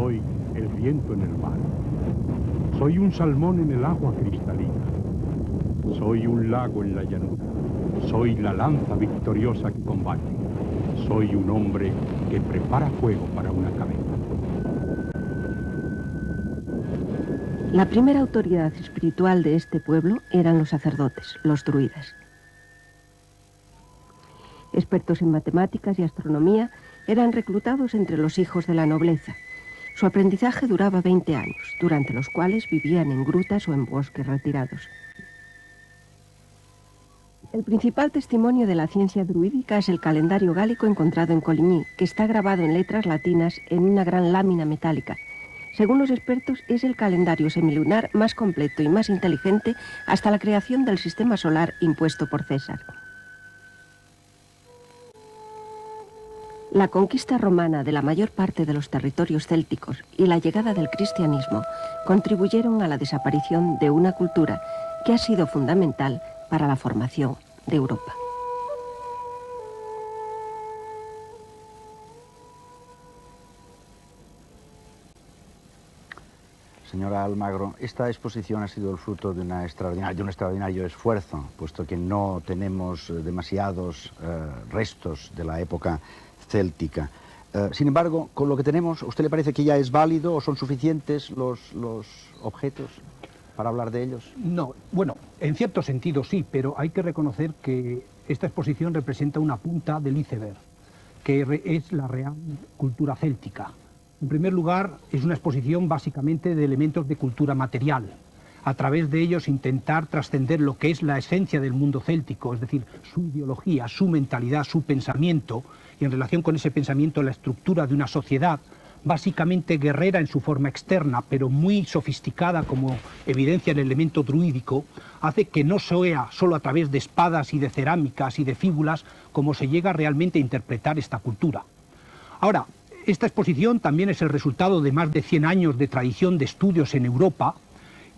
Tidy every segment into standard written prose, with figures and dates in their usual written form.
Soy el viento en el mar. Soy un salmón en el agua cristalina. Soy un lago en la llanura. Soy la lanza victoriosa que combate. Soy un hombre que prepara fuego para una cabeza. La primera autoridad espiritual de este pueblo eran los sacerdotes, los druidas. Expertos en matemáticas y astronomía, eran reclutados entre los hijos de la nobleza. Su aprendizaje duraba 20 años, durante los cuales vivían en grutas o en bosques retirados. El principal testimonio de la ciencia druídica es el calendario gálico encontrado en Coligny, que está grabado en letras latinas en una gran lámina metálica. Según los expertos, es el calendario semilunar más completo y más inteligente hasta la creación del sistema solar impuesto por César. La conquista romana de la mayor parte de los territorios célticos y la llegada del cristianismo contribuyeron a la desaparición de una cultura que ha sido fundamental para la formación de Europa. Señora Almagro, esta exposición ha sido el fruto de un extraordinario esfuerzo, puesto que no tenemos demasiados restos de la época céltica. Sin embargo, con lo que tenemos, ¿a usted le parece que ya es válido o son suficientes los objetos para hablar de ellos? No, bueno, en cierto sentido sí, pero hay que reconocer que esta exposición representa una punta del iceberg, que es la real cultura céltica. En primer lugar, es una exposición básicamente de elementos de cultura material. A través de ellos intentar trascender lo que es la esencia del mundo céltico, es decir, su ideología, su mentalidad, su pensamiento, y en relación con ese pensamiento la estructura de una sociedad básicamente guerrera en su forma externa, pero muy sofisticada como evidencia el elemento druídico, hace que no sea solo a través de espadas y de cerámicas y de fíbulas como se llega realmente a interpretar esta cultura. Ahora, esta exposición también es el resultado de más de 100 años de tradición de estudios en Europa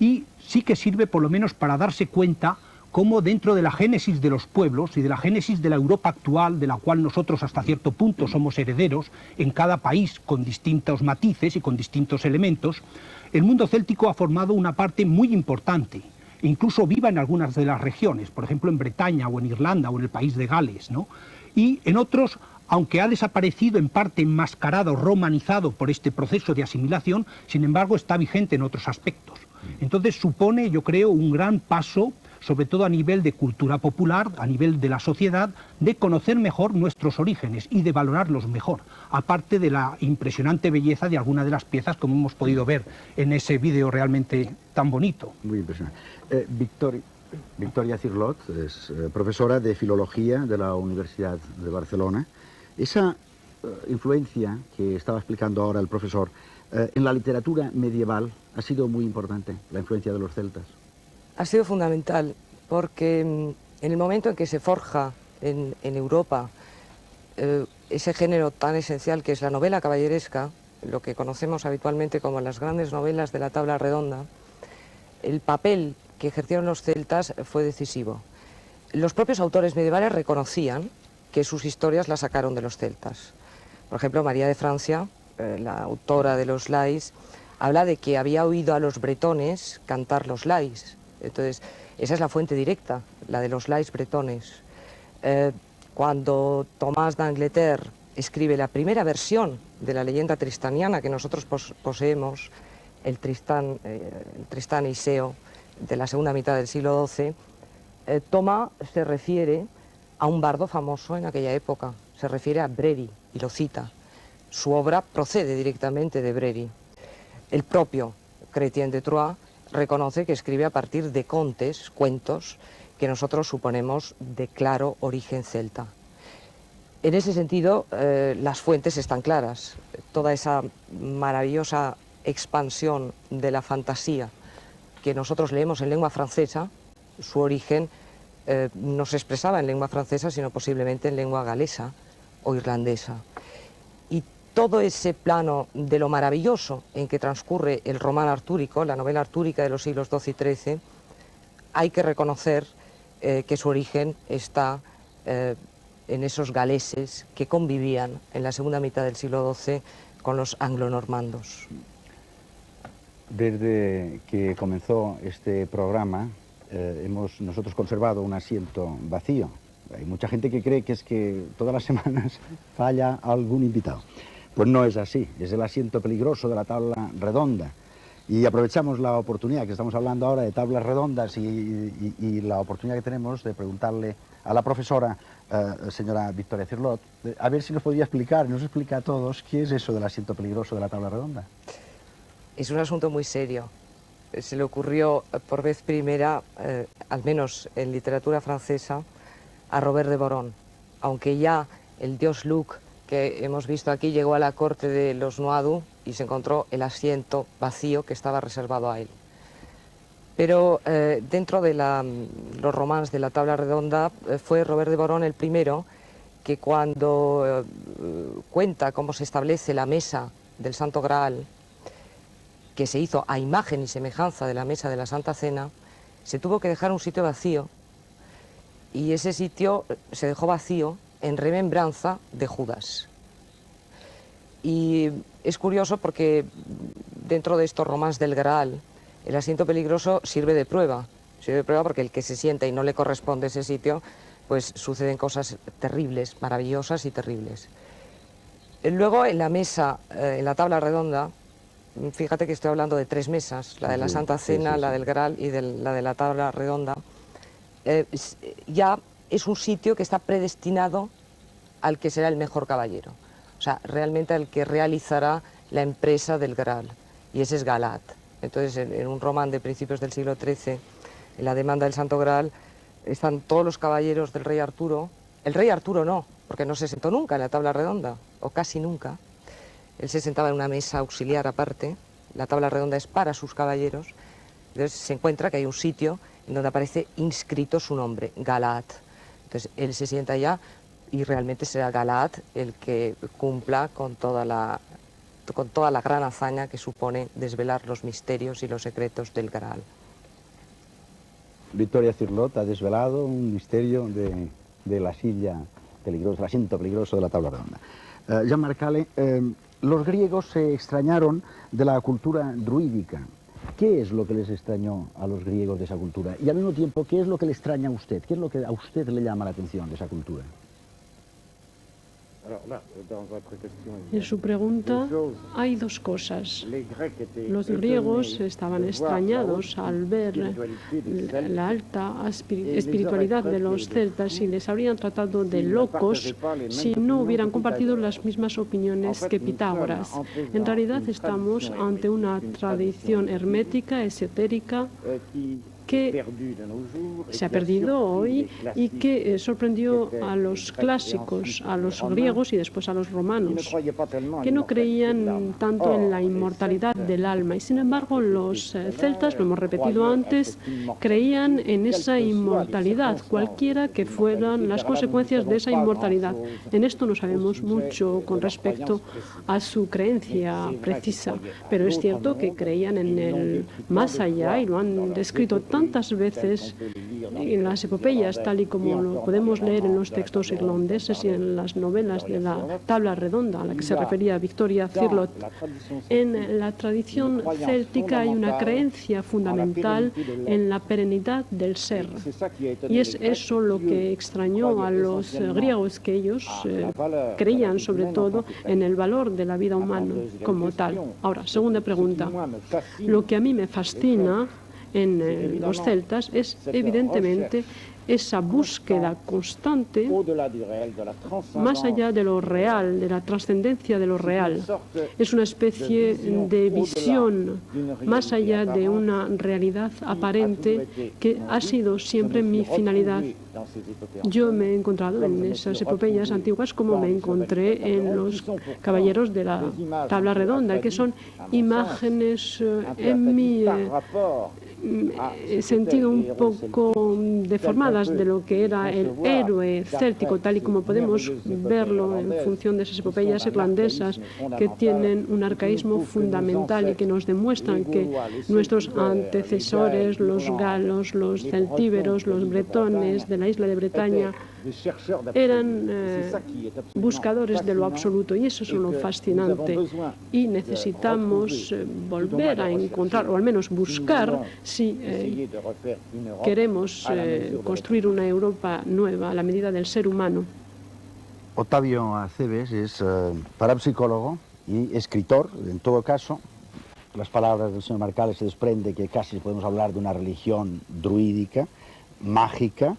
y sí que sirve por lo menos para darse cuenta cómo dentro de la génesis de los pueblos y de la génesis de la Europa actual, de la cual nosotros hasta cierto punto somos herederos, en cada país con distintos matices y con distintos elementos, el mundo céltico ha formado una parte muy importante, incluso viva en algunas de las regiones, por ejemplo en Bretaña o en Irlanda o en el país de Gales, ¿no? Y en otros, aunque ha desaparecido en parte enmascarado, romanizado por este proceso de asimilación, sin embargo está vigente en otros aspectos. Entonces supone, yo creo, un gran paso, sobre todo a nivel de cultura popular, a nivel de la sociedad, de conocer mejor nuestros orígenes y de valorarlos mejor, aparte de la impresionante belleza de algunas de las piezas, como hemos podido ver en ese vídeo realmente tan bonito. Muy impresionante. Victoria Cirlot es profesora de Filología de la Universidad de Barcelona. Esa influencia que estaba explicando ahora el profesor, en la literatura medieval ha sido muy importante, la influencia de los celtas. Ha sido fundamental porque en el momento en que se forja en Europa ese género tan esencial que es la novela caballeresca, lo que conocemos habitualmente como las grandes novelas de la tabla redonda, el papel que ejercieron los celtas fue decisivo. Los propios autores medievales reconocían que sus historias las sacaron de los celtas. Por ejemplo, María de Francia, la autora de los lais, habla de que había oído a los bretones cantar los lais. Entonces, esa es la fuente directa, la de los lais bretones. Cuando Tomás d'Angleterre escribe la primera versión de la leyenda tristaniana que nosotros poseemos, el Tristán Iseo, de la segunda mitad del siglo XII, Tomás se refiere a un bardo famoso en aquella época, se refiere a Breri y lo cita. Su obra procede directamente de Breri. El propio Chrétien de Troyes reconoce que escribe a partir de contes, cuentos, que nosotros suponemos de claro origen celta. En ese sentido, las fuentes están claras. Toda esa maravillosa expansión de la fantasía que nosotros leemos en lengua francesa, su origen no se expresaba en lengua francesa, sino posiblemente en lengua galesa o irlandesa. Y todo ese plano de lo maravilloso en que transcurre el román artúrico, la novela artúrica de los siglos XII y XIII, hay que reconocer que su origen está en esos galeses que convivían en la segunda mitad del siglo XII con los anglonormandos. Desde que comenzó este programa hemos nosotros conservado un asiento vacío. Hay mucha gente que cree que es que todas las semanas falla algún invitado. Pues no es así, es el asiento peligroso de la tabla redonda. Y aprovechamos la oportunidad que estamos hablando ahora de tablas redondas y la oportunidad que tenemos de preguntarle a la profesora, señora Victoria Cirlot, a ver si nos podría explicar, nos explica a todos qué es eso del asiento peligroso de la tabla redonda. Es un asunto muy serio. Se le ocurrió por vez primera, al menos en literatura francesa, a Robert de Boron, aunque ya el dios Luc que hemos visto aquí llegó a la corte de los Noailles y se encontró el asiento vacío que estaba reservado a él. Pero dentro de los romances de la tabla redonda fue Robert de Boron el primero que cuando cuenta cómo se establece la mesa del Santo Graal, que se hizo a imagen y semejanza de la mesa de la Santa Cena, se tuvo que dejar un sitio vacío y ese sitio se dejó vacío en remembranza de Judas. Y es curioso porque dentro de estos romances del Graal, el asiento peligroso sirve de prueba. Sirve de prueba porque el que se sienta y no le corresponde ese sitio, pues suceden cosas terribles, maravillosas y terribles. Luego en la mesa, en la tabla redonda, fíjate que estoy hablando de 3 mesas, la de la Santa Cena, la del Graal y la de la tabla redonda, ya es un sitio que está predestinado al que será el mejor caballero, o sea, realmente al que realizará la empresa del Graal, y ese es Galat. Entonces, en un román de principios del siglo XIII, en la demanda del Santo Graal, están todos los caballeros del rey Arturo. El rey Arturo no, porque no se sentó nunca en la tabla redonda, o casi nunca. Él se sentaba en una mesa auxiliar aparte, la tabla redonda es para sus caballeros. Entonces se encuentra que hay un sitio en donde aparece inscrito su nombre, Galat. Entonces él se sienta allá y realmente será Galat el que cumpla con toda la gran hazaña que supone desvelar los misterios y los secretos del Graal. Victoria Cirlot ha desvelado un misterio de la silla peligrosa, el asiento peligroso de la tabla redonda. Jean-Marc Cale, los griegos se extrañaron de la cultura druídica. ¿Qué es lo que les extrañó a los griegos de esa cultura? Y al mismo tiempo, ¿qué es lo que le extraña a usted? ¿Qué es lo que a usted le llama la atención de esa cultura? En su pregunta hay 2 cosas. Los griegos estaban extrañados al ver la alta espiritualidad de los celtas y les habrían tratado de locos si no hubieran compartido las mismas opiniones que Pitágoras. En realidad estamos ante una tradición hermética, esotérica, que se ha perdido hoy y que sorprendió a los clásicos, a los griegos y después a los romanos, que no creían tanto en la inmortalidad del alma. Y sin embargo, los celtas, lo hemos repetido antes, creían en esa inmortalidad, cualquiera que fueran las consecuencias de esa inmortalidad. En esto no sabemos mucho con respecto a su creencia precisa, pero es cierto que creían en el más allá y lo han descrito tantas veces en las epopeyas, tal y como lo podemos leer en los textos irlandeses y en las novelas de la tabla redonda a la que se refería Victoria Cirlot. En la tradición céltica hay una creencia fundamental en la perenidad del ser, y es eso lo que extrañó a los griegos, que ellos creían sobre todo en el valor de la vida humana como tal. Ahora, segunda pregunta. Lo que a mí me fascina en los celtas es evidentemente esa búsqueda constante más allá de lo real, de la trascendencia de lo real. Es una especie de visión más allá de una realidad aparente que ha sido siempre mi finalidad. Yo me he encontrado en esas epopeyas antiguas como me encontré en los caballeros de la tabla redonda, que son imágenes en mi sentido un poco deformadas de lo que era el héroe céltico, tal y como podemos verlo en función de esas epopeyas irlandesas que tienen un arcaísmo fundamental y que nos demuestran que nuestros antecesores, los galos, los celtíberos, los bretones de la isla de Bretaña, eran buscadores de lo absoluto, y eso es lo fascinante. Y necesitamos volver a encontrar, o al menos buscar, si queremos construir una Europa nueva a la medida del ser humano. Octavio Acebes es parapsicólogo y escritor. En todo caso, las palabras del señor Marcales se desprende que casi podemos hablar de una religión druídica, mágica.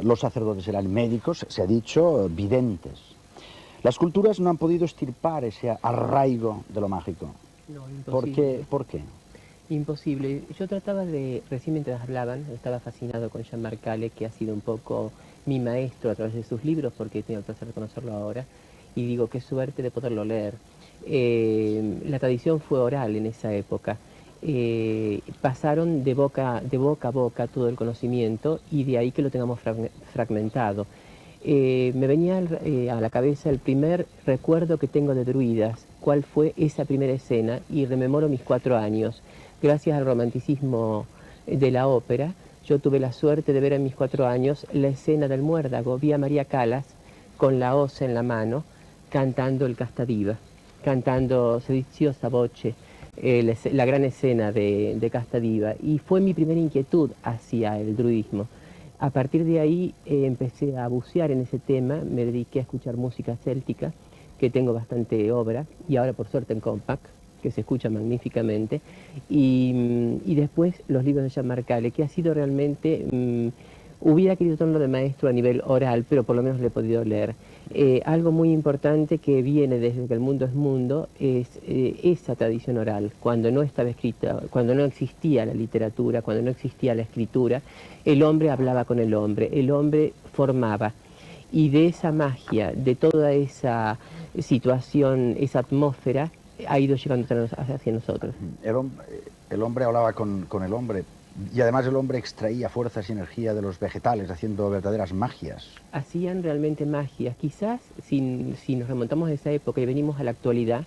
Los sacerdotes eran médicos, se ha dicho, videntes. Las culturas no han podido extirpar ese arraigo de lo mágico. No, imposible. ¿Por qué? Imposible. Yo trataba de, recién mientras hablaban, estaba fascinado con Jean Marcale, que ha sido un poco mi maestro a través de sus libros, porque tengo el placer de conocerlo ahora, y digo, qué suerte de poderlo leer. La tradición fue oral en esa época. Pasaron de boca a boca todo el conocimiento, y de ahí que lo tengamos fragmentado. Me venía a la cabeza el primer recuerdo que tengo de druidas, cuál fue esa primera escena, y rememoro mis 4 años. Gracias al romanticismo de la ópera, yo tuve la suerte de ver en mis 4 años la escena del muérdago. Vi a María Callas con la hoz en la mano, cantando el Castadiva, cantando Sediziosa Voce, la gran escena de Castadiva, y fue mi primera inquietud hacia el druidismo. A partir de ahí empecé a bucear en ese tema, me dediqué a escuchar música céltica, que tengo bastante obra, y ahora por suerte en compact, que se escucha magníficamente, y después los libros de Jean Marcale, que ha sido realmente, hubiera querido tenerlo de maestro a nivel oral, pero por lo menos le he podido leer. Algo muy importante que viene desde que el mundo es mundo es esa tradición oral. Cuando no estaba escrita, cuando no existía la literatura, cuando no existía la escritura, el hombre hablaba con el hombre formaba. Y de esa magia, de toda esa situación, esa atmósfera, ha ido llegando hacia nosotros. El hombre hablaba con el hombre, y además el hombre extraía fuerzas y energía de los vegetales, haciendo verdaderas magias. Hacían realmente magias. Quizás, si nos remontamos a esa época y venimos a la actualidad,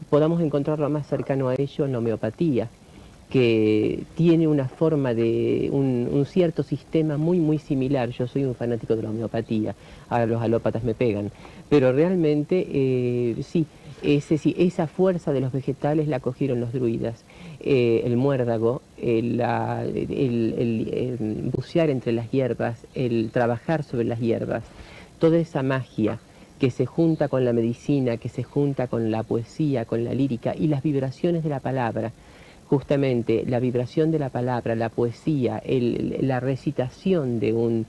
podamos encontrar lo más cercano a ello en la homeopatía, que tiene una forma de un cierto sistema muy similar. Yo soy un fanático de la homeopatía, ahora los alópatas me pegan, pero realmente sí, esa fuerza de los vegetales la cogieron los druidas. El muérdago, el bucear entre las hierbas, el trabajar sobre las hierbas, toda esa magia que se junta con la medicina, que se junta con la poesía, con la lírica y las vibraciones de la palabra. Justamente la vibración de la palabra, la poesía, la recitación de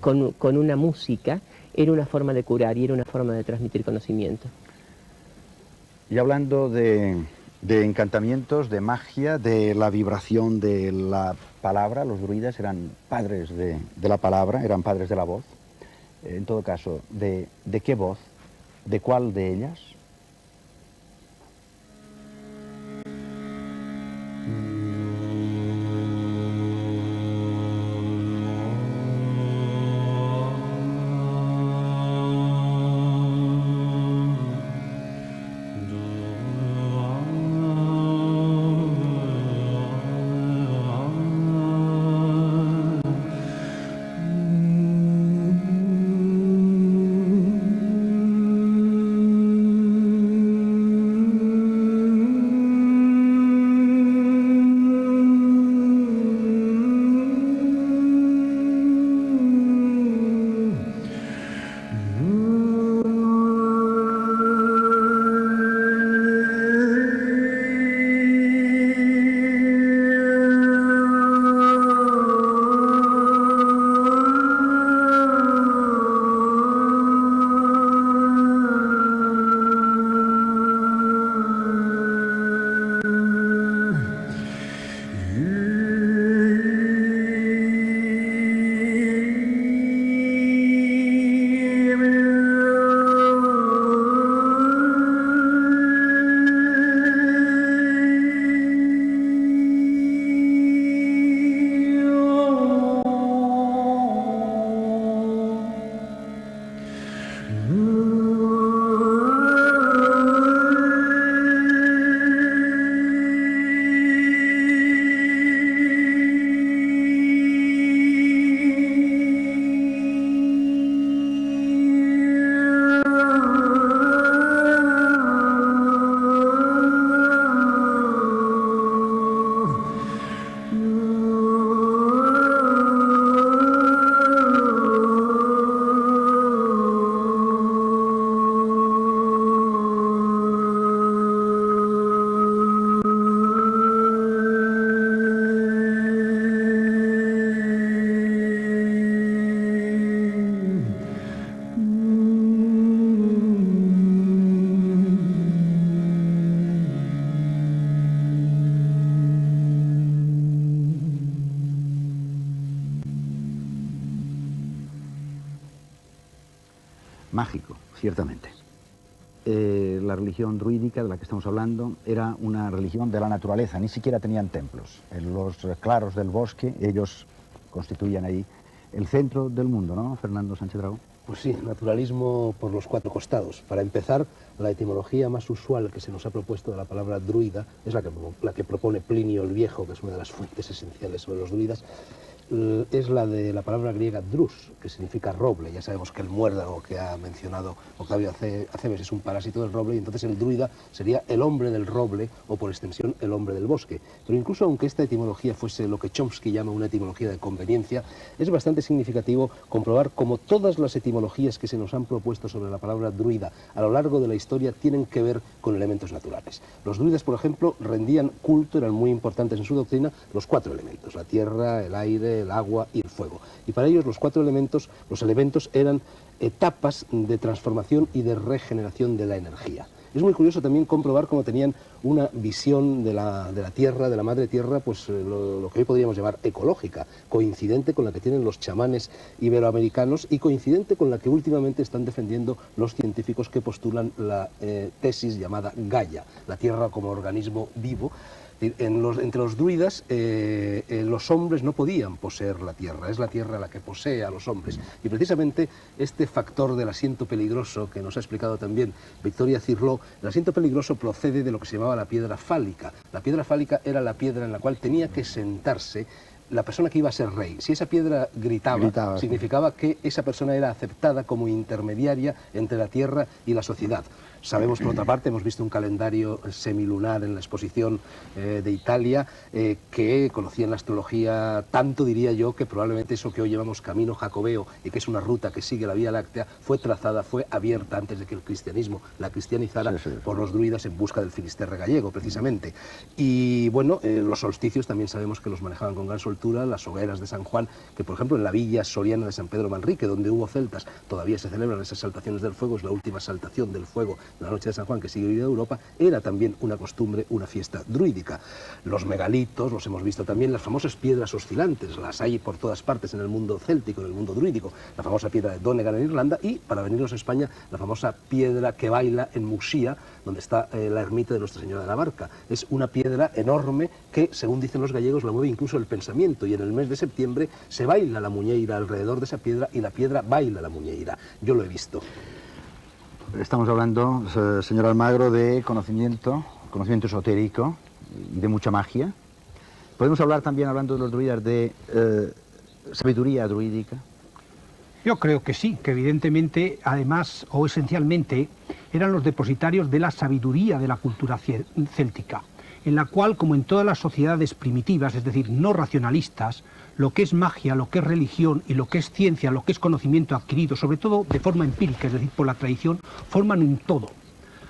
con una música, era una forma de curar y era una forma de transmitir conocimiento. Y hablando de encantamientos, de magia, de la vibración de la palabra, los druidas eran padres de la palabra, eran padres de la voz. En todo caso, ¿de qué voz? ¿De cuál de ellas? mágico, ciertamente. La religión druídica de la que estamos hablando era una religión de la naturaleza, ni siquiera tenían templos. En los claros del bosque ellos constituían ahí el centro del mundo, ¿no, Fernando Sánchez Dragó? Pues sí, naturalismo por los cuatro costados. Para empezar, la etimología más usual que se nos ha propuesto de la palabra druida es la que propone Plinio el Viejo, que es una de las fuentes esenciales sobre los druidas, es la de la palabra griega drus, que significa roble. Ya sabemos que el muérdago que ha mencionado Octavio Acebes es un parásito del roble, y entonces el druida sería el hombre del roble, o por extensión el hombre del bosque. Pero incluso aunque esta etimología fuese lo que Chomsky llama una etimología de conveniencia, es bastante significativo comprobar cómo todas las etimologías que se nos han propuesto sobre la palabra druida a lo largo de la historia tienen que ver con elementos naturales. Los druidas, por ejemplo, rendían culto, eran muy importantes en su doctrina, los cuatro elementos: la tierra, el aire, el agua y el fuego. Y para ellos los cuatro elementos, los elementos eran etapas de transformación y de regeneración de la energía. Es muy curioso también comprobar cómo tenían una visión de la tierra, de la madre tierra, pues lo que hoy podríamos llamar ecológica, coincidente con la que tienen los chamanes iberoamericanos y coincidente con la que últimamente están defendiendo los científicos que postulan la tesis llamada Gaia, la tierra como organismo vivo. Entre los druidas, los hombres no podían poseer la tierra, es la tierra la que posee a los hombres. Y precisamente este factor del asiento peligroso, que nos ha explicado también Victoria Cirlot, el asiento peligroso procede de lo que se llamaba la piedra fálica. La piedra fálica era la piedra en la cual tenía que sentarse la persona que iba a ser rey. Si esa piedra gritaba, significaba que esa persona era aceptada como intermediaria entre la tierra y la sociedad. Sabemos, por otra parte, hemos visto un calendario semilunar en la exposición de Italia, que conocían la astrología tanto, diría yo, que probablemente eso que hoy llamamos camino jacobeo, y que es una ruta que sigue la Vía Láctea, fue trazada, fue abierta antes de que el cristianismo la cristianizara por los druidas en busca del Finisterre gallego, precisamente. Y bueno, los solsticios también sabemos que los manejaban con gran soltura, las hogueras de San Juan, que por ejemplo en la villa soriana de San Pedro Manrique, donde hubo celtas, todavía se celebran esas saltaciones del fuego, es la última saltación del fuego, la noche de San Juan, que sigue viva Europa, era también una costumbre, una fiesta druídica. Los megalitos los hemos visto también, las famosas piedras oscilantes, las hay por todas partes en el mundo céltico, en el mundo druídico, la famosa piedra de Donegal en Irlanda y, para venirnos a España, la famosa piedra que baila en Muxía, donde está la ermita de Nuestra Señora de la Barca. Es una piedra enorme que, según dicen los gallegos, la mueve incluso el pensamiento, y en el mes de septiembre se baila la muñeira alrededor de esa piedra y la piedra baila la muñeira. Yo lo he visto. Estamos hablando, señor Almagro, de conocimiento esotérico, de mucha magia. Podemos hablar también, hablando de los druidas, de sabiduría druídica. Yo creo que sí, que evidentemente, además o esencialmente, eran los depositarios de la sabiduría de la cultura céltica, en la cual, como en todas las sociedades primitivas, es decir, no racionalistas, lo que es magia, lo que es religión y lo que es ciencia, lo que es conocimiento adquirido, sobre todo de forma empírica, es decir, por la tradición, forman un todo.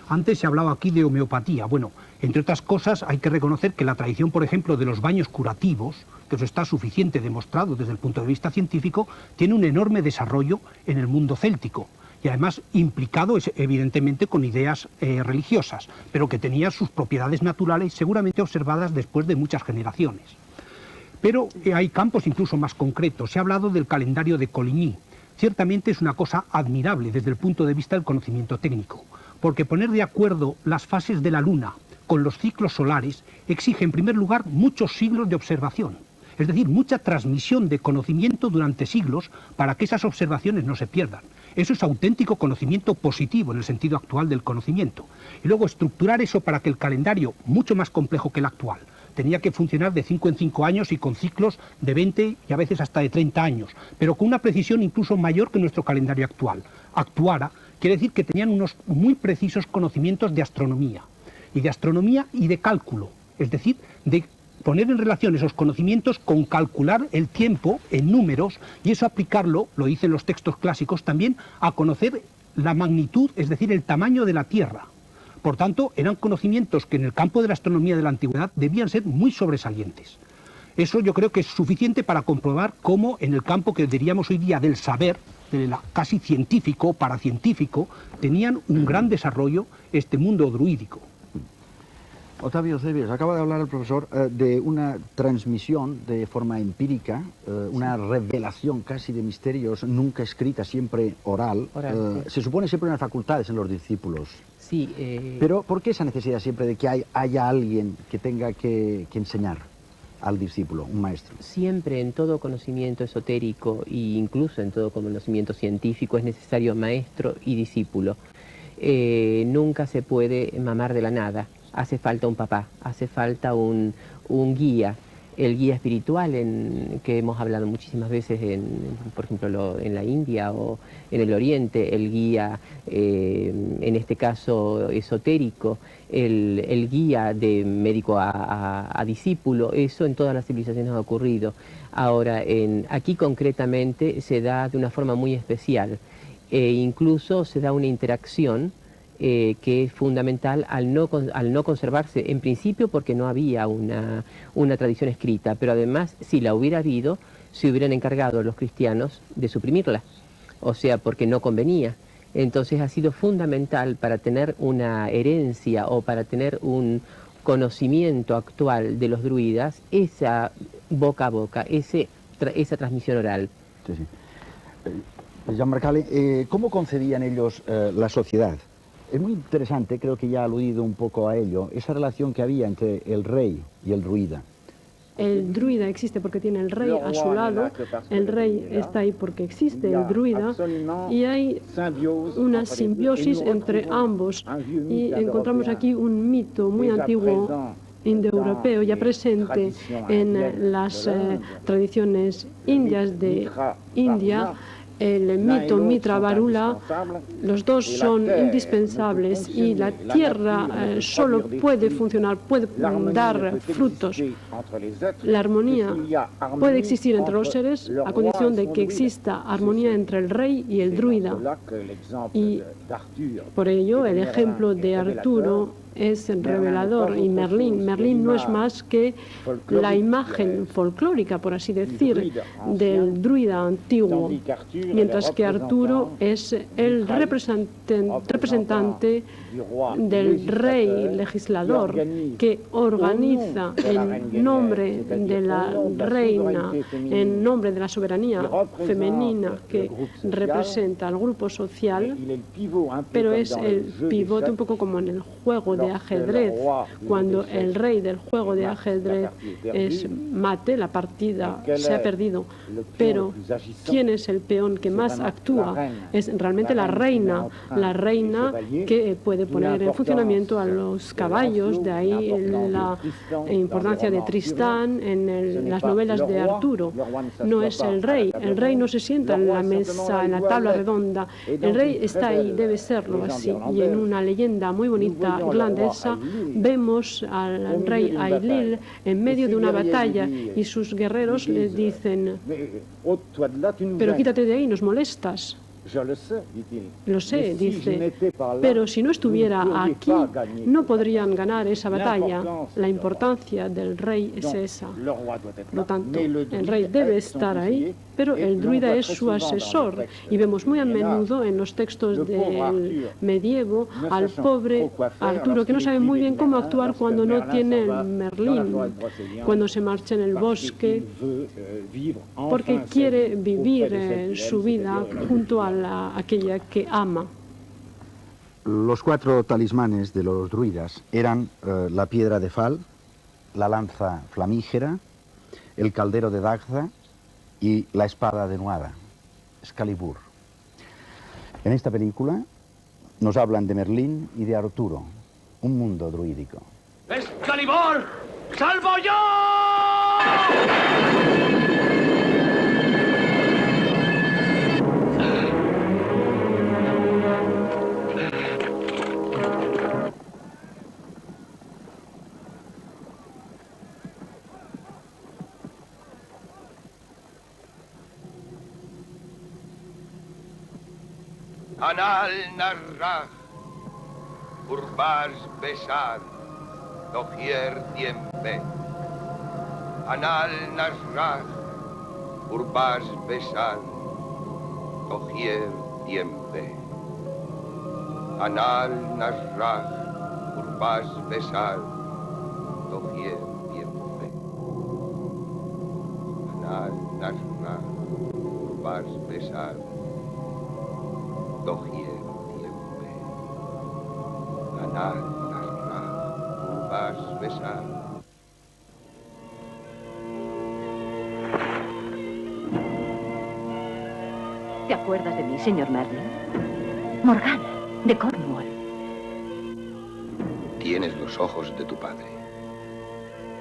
Antes se hablaba aquí de homeopatía. Bueno, entre otras cosas hay que reconocer que la tradición, por ejemplo, de los baños curativos, que eso está suficiente demostrado desde el punto de vista científico, tiene un enorme desarrollo en el mundo céltico. Y además implicado evidentemente con ideas religiosas, pero que tenía sus propiedades naturales seguramente observadas después de muchas generaciones. Pero hay campos incluso más concretos. Se ha hablado del calendario de Coligny. Ciertamente es una cosa admirable desde el punto de vista del conocimiento técnico, porque poner de acuerdo las fases de la luna con los ciclos solares exige en primer lugar muchos siglos de observación, es decir, mucha transmisión de conocimiento durante siglos para que esas observaciones no se pierdan. Eso es auténtico conocimiento positivo en el sentido actual del conocimiento. Y luego estructurar eso para que el calendario, mucho más complejo que el actual, tenía que funcionar de 5 en 5 años y con ciclos de 20 y a veces hasta de 30 años, pero con una precisión incluso mayor que nuestro calendario actual. Actuara quiere decir que tenían unos muy precisos conocimientos de astronomía y de cálculo, es decir, de poner en relación esos conocimientos con calcular el tiempo en números y eso aplicarlo, lo dicen los textos clásicos, también a conocer la magnitud, es decir, el tamaño de la Tierra. Por tanto, eran conocimientos que en el campo de la astronomía de la antigüedad debían ser muy sobresalientes. Eso yo creo que es suficiente para comprobar cómo en el campo que diríamos hoy día del saber, casi científico, paracientífico, tenían un gran desarrollo este mundo druídico. Octavio Cebes, acaba de hablar el profesor de una transmisión de forma empírica, una revelación casi de misterios nunca escrita, siempre oral. Sí. Se supone siempre unas facultades en los discípulos. Sí. Pero ¿por qué esa necesidad siempre de que haya alguien que tenga que enseñar al discípulo, un maestro? Siempre en todo conocimiento esotérico e incluso en todo conocimiento científico es necesario maestro y discípulo. Nunca se puede mamar de la nada. Hace falta un papá, hace falta un guía. El guía espiritual que hemos hablado muchísimas veces, por ejemplo, en la India o en el Oriente, el guía, en este caso esotérico, el guía de médico a discípulo, eso en todas las civilizaciones ha ocurrido. Ahora, aquí concretamente se da de una forma muy especial, incluso se da una interacción que es fundamental al no conservarse, en principio porque no había una tradición escrita, pero además si la hubiera habido, se hubieran encargado los cristianos de suprimirla, o sea, porque no convenía. Entonces ha sido fundamental para tener una herencia o para tener un conocimiento actual de los druidas, esa boca a boca, esa transmisión oral. Sí, sí. Jean Marcale, ¿cómo concebían ellos la sociedad? Es muy interesante, creo que ya ha aludido un poco a ello, esa relación que había entre el rey y el druida. El druida existe porque tiene el rey a su lado, el rey está ahí porque existe el druida, y hay una simbiosis entre ambos. Y encontramos aquí un mito muy antiguo indoeuropeo, ya presente en las tradiciones indias de India. El mito Mitra Varula, los dos son indispensables y la tierra solo puede funcionar, puede dar frutos. La armonía puede existir entre los seres a condición de que exista armonía entre el rey y el druida. Y por ello el ejemplo de Arturo es revelador, y Merlín no es más que la imagen folclórica, por así decir, del druida antiguo, mientras que Arturo es el representante del rey legislador que organiza en nombre de la reina, en nombre de la soberanía femenina que representa al grupo social, pero es el pivote un poco como en el juego de ajedrez, cuando el rey del juego de ajedrez es mate, la partida se ha perdido, pero ¿quién es el peón que más actúa? Es realmente la reina que puede poner en funcionamiento a los caballos, de ahí la importancia de Tristán en las novelas de Arturo. No es el rey no se sienta en la mesa, en la tabla redonda, el rey está ahí, debe serlo así, y en una leyenda muy bonita irlandesa vemos al rey Ailil en medio de una batalla y sus guerreros le dicen: pero quítate de ahí, nos molestas. Lo sé, dice, pero si no estuviera aquí, no podrían ganar esa batalla. La importancia del rey es esa. Por lo tanto, el rey debe estar ahí, pero el druida es su asesor. Y vemos muy a menudo en los textos del medievo al pobre Arturo, que no sabe muy bien cómo actuar cuando no tiene el Merlín, cuando se marcha en el bosque, porque quiere vivir su vida junto a aquella que ama. Los 4 talismanes de los druidas eran la piedra de Fal, la lanza flamígera, el caldero de Dagda y la espada de Nuada, Excalibur. En esta película nos hablan de Merlín y de Arturo, un mundo druídico. ¡Excalibur! ¡Salvo yo! Anal narraj, urbas besar, doquier tiempe. Anal narraj, urbas besar, doquier tiempe. Anal narraj, urbas besar, besar, doquier tiempe. Anal narra, vas besar. ¿Te acuerdas de mí, señor Merlin? Morgana, de Cornwall. Tienes los ojos de tu padre.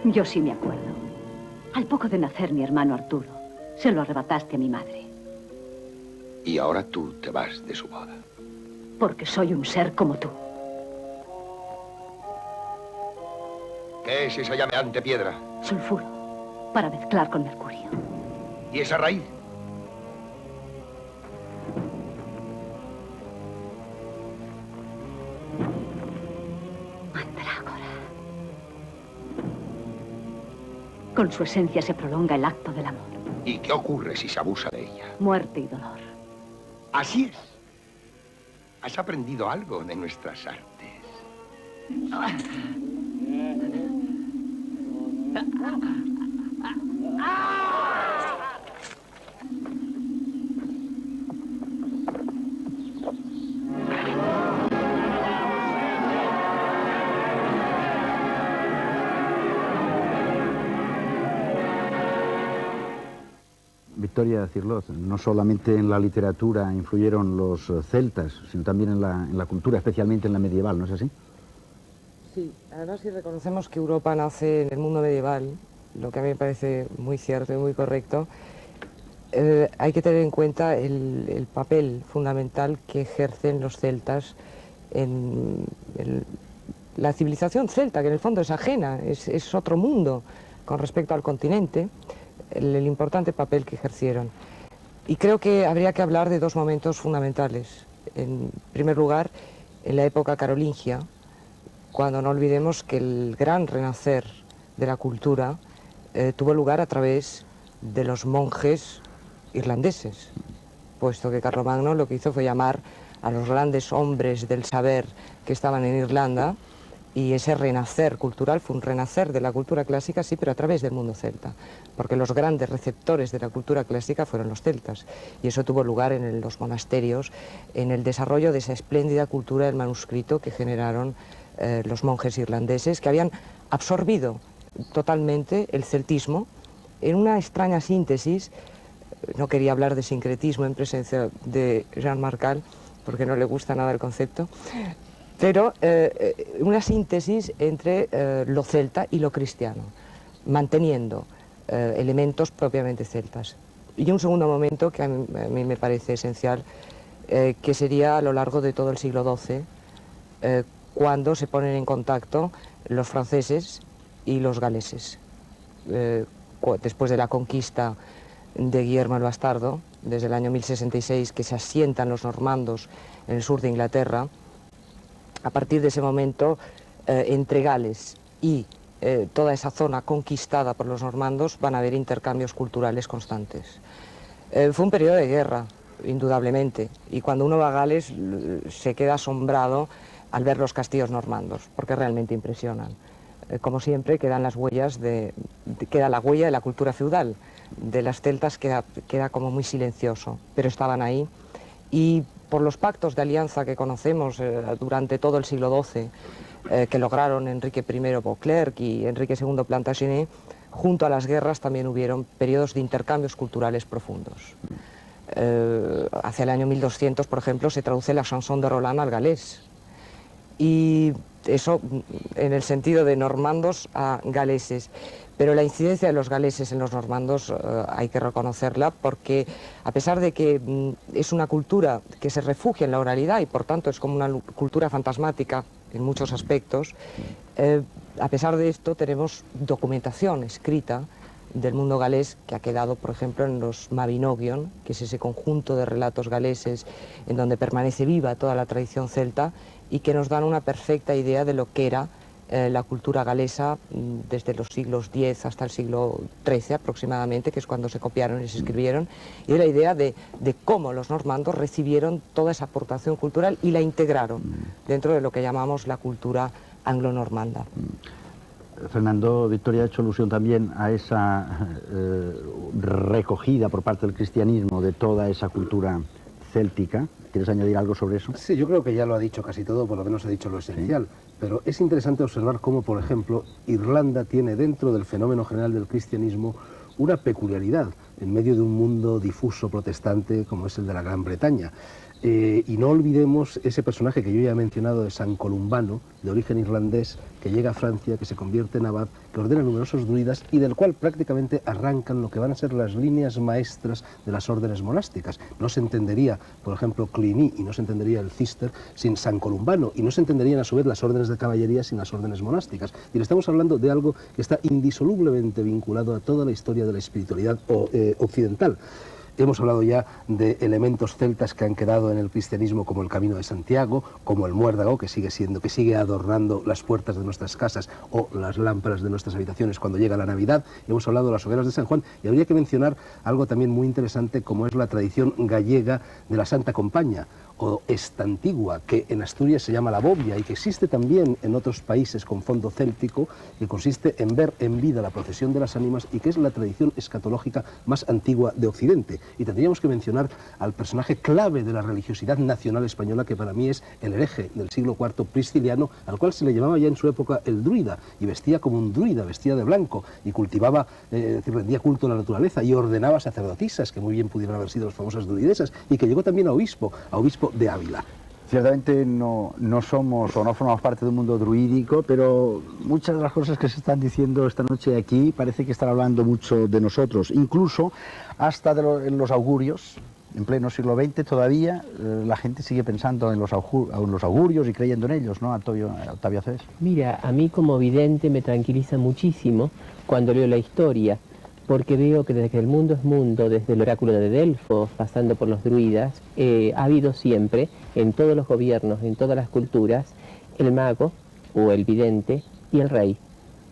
Yo sí me acuerdo. Al poco de nacer mi hermano Arturo, se lo arrebataste a mi madre. Y ahora tú te vas de su boda. Porque soy un ser como tú. ¿Qué es esa llameante piedra? Sulfuro, para mezclar con mercurio. ¿Y esa raíz? Con su esencia se prolonga el acto del amor. ¿Y qué ocurre si se abusa de ella? Muerte y dolor. Así es. Has aprendido algo de nuestras artes. Victoria Cirlot, no solamente en la literatura influyeron los celtas, sino también en la cultura, especialmente en la medieval, ¿no es así? Sí, además si reconocemos que Europa nace en el mundo medieval, lo que a mí me parece muy cierto y muy correcto, hay que tener en cuenta el papel fundamental que ejercen los celtas en la civilización celta, que en el fondo es ajena, es otro mundo con respecto al continente, el importante papel que ejercieron. Y creo que habría que hablar de dos momentos fundamentales. En primer lugar, en la época carolingia, cuando no olvidemos que el gran renacer de la cultura tuvo lugar a través de los monjes irlandeses, puesto que Carlomagno lo que hizo fue llamar a los grandes hombres del saber que estaban en Irlanda, y ese renacer cultural fue un renacer de la cultura clásica, sí, pero a través del mundo celta, porque los grandes receptores de la cultura clásica fueron los celtas, y eso tuvo lugar en los monasterios, en el desarrollo de esa espléndida cultura del manuscrito que generaron los monjes irlandeses, que habían absorbido totalmente el celtismo en una extraña síntesis. No quería hablar de sincretismo en presencia de Jean Marcal, porque no le gusta nada el concepto, pero una síntesis entre lo celta y lo cristiano, manteniendo elementos propiamente celtas. Y un segundo momento que a mí me parece esencial, que sería a lo largo de todo el siglo XII, cuando se ponen en contacto los franceses y los galeses. Después de la conquista de Guillermo el Bastardo, desde el año 1066, que se asientan los normandos en el sur de Inglaterra, a partir de ese momento, entre Gales y toda esa zona conquistada por los normandos van a haber intercambios culturales constantes. Fue un periodo de guerra, indudablemente, y cuando uno va a Gales se queda asombrado al ver los castillos normandos, porque realmente impresionan. Como siempre, quedan las huellas queda la huella de la cultura feudal. De las celtas queda como muy silencioso, pero estaban ahí. Y por los pactos de alianza que conocemos durante todo el siglo XII, que lograron Enrique I Beauclerc y Enrique II Plantagenet, junto a las guerras también hubieron periodos de intercambios culturales profundos. Hacia el año 1200, por ejemplo, se traduce la chanson de Roland al galés. Y eso en el sentido de normandos a galeses. Pero la incidencia de los galeses en los normandos hay que reconocerla, porque a pesar de que es una cultura que se refugia en la oralidad y por tanto es como una cultura fantasmática en muchos aspectos, a pesar de esto tenemos documentación escrita del mundo galés que ha quedado, por ejemplo, en los Mabinogion, que es ese conjunto de relatos galeses en donde permanece viva toda la tradición celta y que nos dan una perfecta idea de lo que era la cultura galesa desde los siglos X hasta el siglo XIII aproximadamente, que es cuando se copiaron y se escribieron, y de la idea de cómo los normandos recibieron toda esa aportación cultural y la integraron dentro de lo que llamamos la cultura anglo-normanda. Fernando, Victoria ha hecho alusión también a esa recogida por parte del cristianismo de toda esa cultura céltica. ¿Quieres añadir algo sobre eso? Sí, yo creo que ya lo ha dicho casi todo, por lo menos ha dicho lo esencial. Sí. Pero es interesante observar cómo, por ejemplo, Irlanda tiene dentro del fenómeno general del cristianismo una peculiaridad en medio de un mundo difuso protestante como es el de la Gran Bretaña. Y no olvidemos ese personaje que yo ya he mencionado de San Columbano, de origen irlandés, que llega a Francia, que se convierte en abad, que ordena numerosos druidas y del cual prácticamente arrancan lo que van a ser las líneas maestras de las órdenes monásticas. No se entendería, por ejemplo, Cluny y no se entendería el Cister sin San Columbano y no se entenderían a su vez las órdenes de caballería sin las órdenes monásticas. Y le estamos hablando de algo que está indisolublemente vinculado a toda la historia de la espiritualidad occidental. Hemos hablado ya de elementos celtas que han quedado en el cristianismo como el Camino de Santiago, como el muérdago, que sigue adornando las puertas de nuestras casas o las lámparas de nuestras habitaciones cuando llega la Navidad. Hemos hablado de las hogueras de San Juan y habría que mencionar algo también muy interesante como es la tradición gallega de la Santa Compaña o estantigua, que en Asturias se llama la bobia y que existe también en otros países con fondo céltico, que consiste en ver en vida la procesión de las ánimas y que es la tradición escatológica más antigua de Occidente. Y tendríamos que mencionar al personaje clave de la religiosidad nacional española, que para mí es el hereje del siglo IV prisciliano, al cual se le llamaba ya en su época el druida, y vestía como un druida, vestía de blanco, y cultivaba, rendía culto a la naturaleza, y ordenaba sacerdotisas, que muy bien pudieran haber sido las famosas druidesas, y que llegó también a obispo de Ávila. Ciertamente no somos o no formamos parte de un mundo druídico, pero muchas de las cosas que se están diciendo esta noche aquí parece que están hablando mucho de nosotros, incluso hasta en los augurios. En pleno siglo XX todavía la gente sigue pensando en los augurios y creyendo en ellos, ¿no, Octavio Cés? Mira, a mí como vidente me tranquiliza muchísimo cuando leo la historia, porque veo que desde que el mundo es mundo, desde el oráculo de Delfos, pasando por los druidas, ha habido siempre, en todos los gobiernos, en todas las culturas, el mago o el vidente y el rey,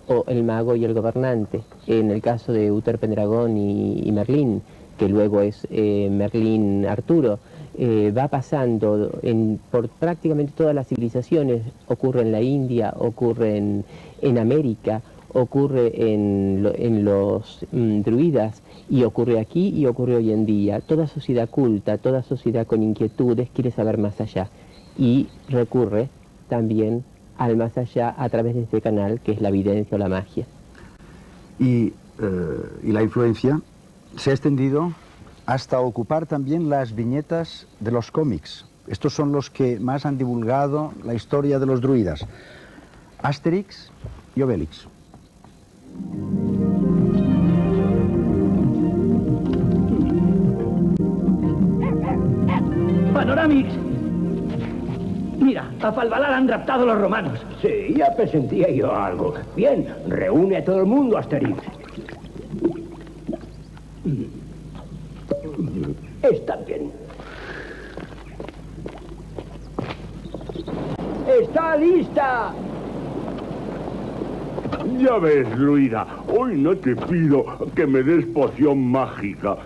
o el mago y el gobernante. En el caso de Uther Pendragon y Merlín, que luego es Merlín Arturo, va pasando por prácticamente todas las civilizaciones. Ocurre en la India, ocurre en América, ocurre en los druidas, y ocurre aquí y ocurre hoy en día. Toda sociedad culta, toda sociedad con inquietudes quiere saber más allá y recurre también al más allá a través de este canal que es la evidencia o la magia. Y la influencia se ha extendido hasta ocupar también las viñetas de los cómics. Estos son los que más han divulgado la historia de los druidas. Asterix y Obelix. Panoramix. Mira, a Falbalar han raptado los romanos. Sí, ya presentía yo algo. Bien, reúne a todo el mundo, Asterix. Está bien. ¡Está lista! Ya ves, druida, hoy no te pido que me des poción mágica,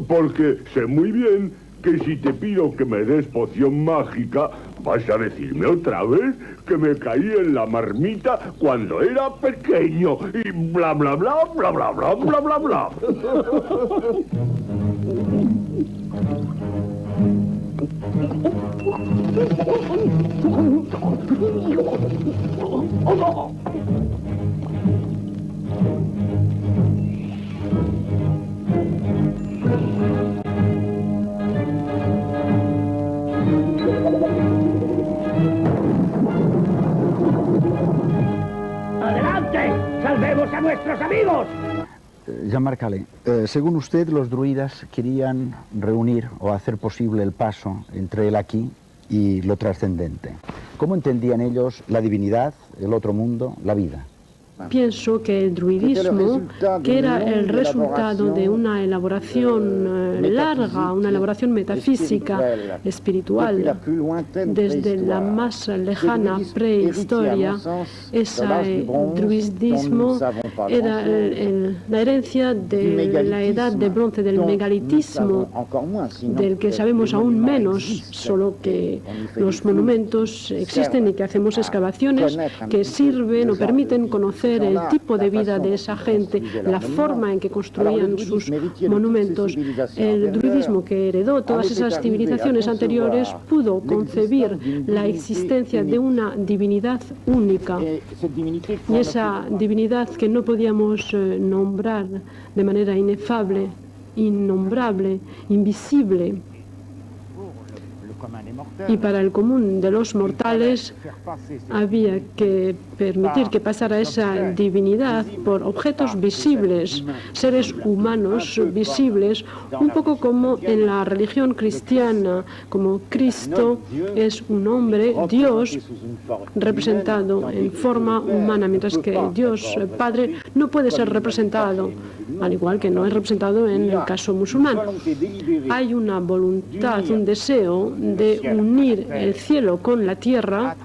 porque sé muy bien que si te pido que me des poción mágica, vas a decirme otra vez que me caí en la marmita cuando era pequeño y bla bla bla bla bla bla bla bla bla. ¡Adelante! ¡Salvemos a nuestros amigos! Jean-Marc Allais, según usted, los druidas querían reunir o hacer posible el paso entre el aquí y lo trascendente. ¿Cómo entendían ellos la divinidad, el otro mundo, la vida? pienso que el druidismo, que era el resultado de una elaboración larga, una elaboración metafísica, espiritual, desde la más lejana prehistoria, ese druidismo era la herencia de la edad de bronce, del megalitismo, del que sabemos aún menos, solo que los monumentos existen y que hacemos excavaciones que sirven o permiten conocer el tipo de vida de esa gente, la forma en que construían sus monumentos. El druidismo, que heredó todas esas civilizaciones anteriores, pudo concebir la existencia de una divinidad única. Y esa divinidad que no podíamos nombrar de manera inefable, innombrable, invisible. Y para el común de los mortales había que permitir que pasara esa divinidad por objetos visibles, seres humanos visibles, un poco como en la religión cristiana, como Cristo es un hombre, Dios, representado en forma humana, mientras que Dios Padre no puede ser representado, al igual que no es representado en el caso musulmán. Hay una voluntad, un deseo de unir el cielo con la tierra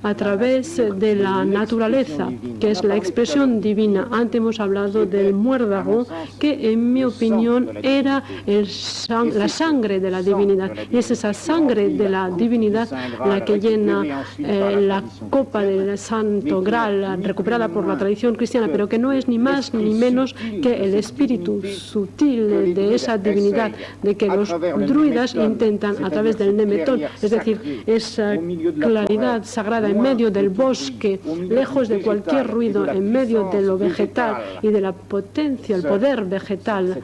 a través de la naturaleza, que es la expresión divina. Antes hemos hablado del muérdago, que en mi opinión era la sangre de la divinidad. Y es esa sangre de la divinidad la que llena la copa del Santo Graal, recuperada por la tradición cristiana, pero que no es ni más ni menos que el espíritu sutil de esa divinidad, de que los druidas intentan a través del nemetón, es decir, esa claridad sagrada en medio del bosque, lejos de cualquier ruido, en medio de lo vegetal y de la potencia, el poder vegetal,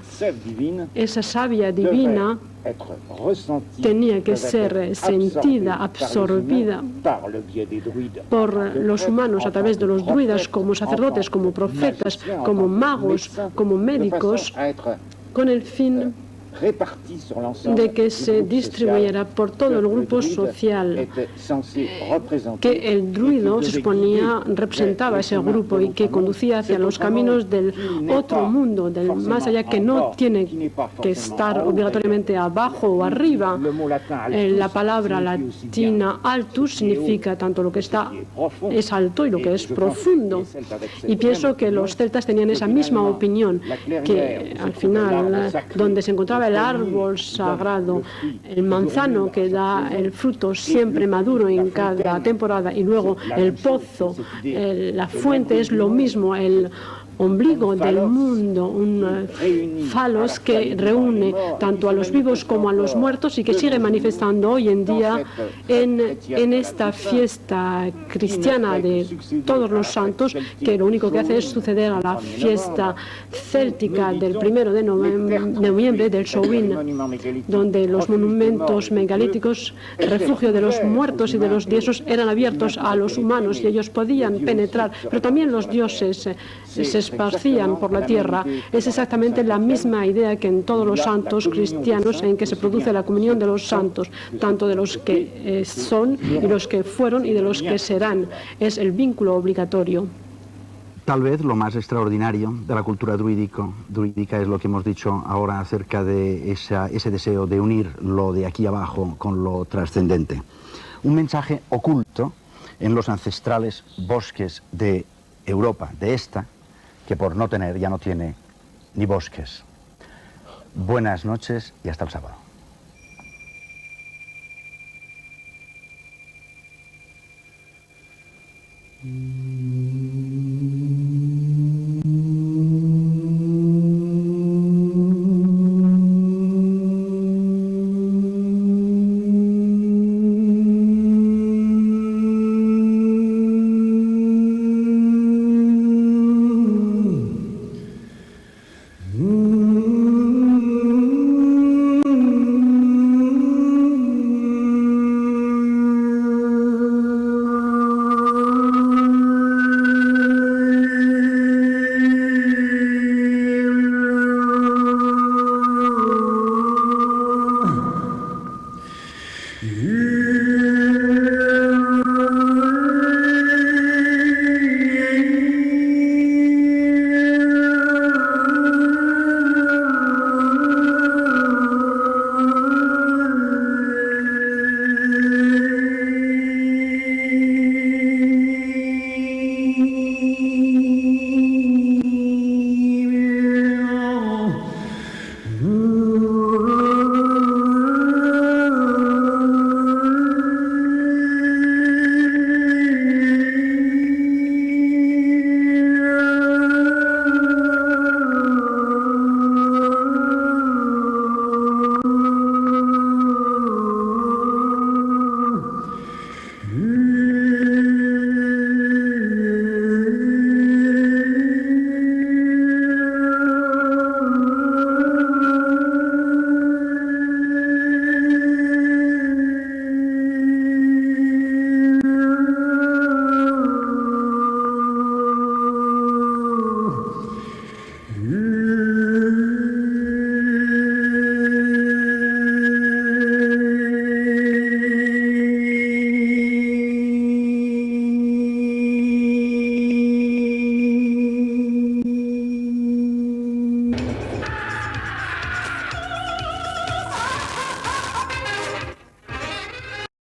esa savia divina tenía que ser sentida, absorbida por los humanos a través de los druidas, como sacerdotes, como profetas, como magos, como médicos, con el fin de que se distribuyera por todo el grupo social, que el druido se suponía representaba ese grupo y que conducía hacia los caminos del otro mundo, del más allá, que no tiene que estar obligatoriamente abajo o arriba. La palabra latina altus significa tanto lo que es alto y lo que es profundo. Y pienso que los celtas tenían esa misma opinión, que al final, donde se encontraba el árbol sagrado, el manzano que da el fruto siempre maduro en cada temporada, y luego el pozo, la fuente, es lo mismo, el ombligo del mundo, un falos que reúne tanto a los vivos como a los muertos y que sigue manifestando hoy en día en esta fiesta cristiana de todos los santos, que lo único que hace es suceder a la fiesta céltica del 1 de noviembre, del Samhain, donde los monumentos megalíticos, refugio de los muertos y de los dioses, eran abiertos a los humanos y ellos podían penetrar, pero también los dioses se esparcían por la tierra. Es exactamente la misma idea que en todos los santos cristianos, en que se produce la comunión de los santos, tanto de los que son y los que fueron y de los que serán. Es el vínculo obligatorio. Tal vez lo más extraordinario de la cultura druídica es lo que hemos dicho ahora acerca de ese deseo de unir lo de aquí abajo con lo trascendente. Un mensaje oculto en los ancestrales bosques de Europa, de esta, que por no tener ya no tiene ni bosques. Buenas noches y hasta el sábado.